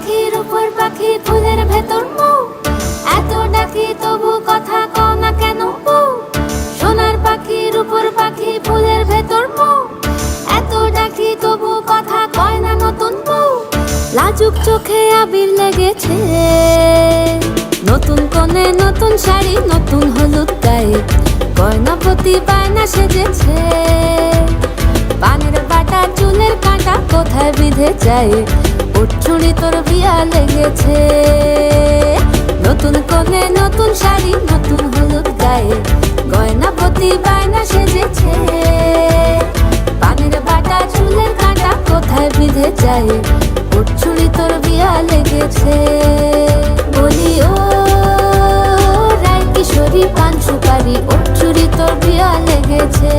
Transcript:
পাখি রূপর পাখি ফুলের ভেতর মৌ, এত ডাকি তবু কথা কও না কেন বউ। সোনার পাখি রূপর পাখি ফুলের ভেতর মৌ, এত ডাকি তবু কথা কয় না নতুন বউ। লাজুক চোখে আবির লেগেছে, নতুন কোণে নতুন শাড়ি নতুন হলুদ গায়ে, গয়নাপতি বায়না সেজেছে। পানের বাটা চুলের কাঁটা কোথায় বিঁধে যায়, উঠছুড়ি তোর বিয়া লেগেছে। নতুন কোণে নতুন শাড়ি নতুন হলুদ গায়ে, গয়নাপতি বায়না সেজেছে। পানের বাটা চুলের কাঁটা কোথায় বিঁধে যায়, উঠছুড়ি তোর বিয়া লেগেছে। বলি ও রায় কিশোরী পান সুপারি, উঠছুড়ি তোর বিয়া লেগেছে।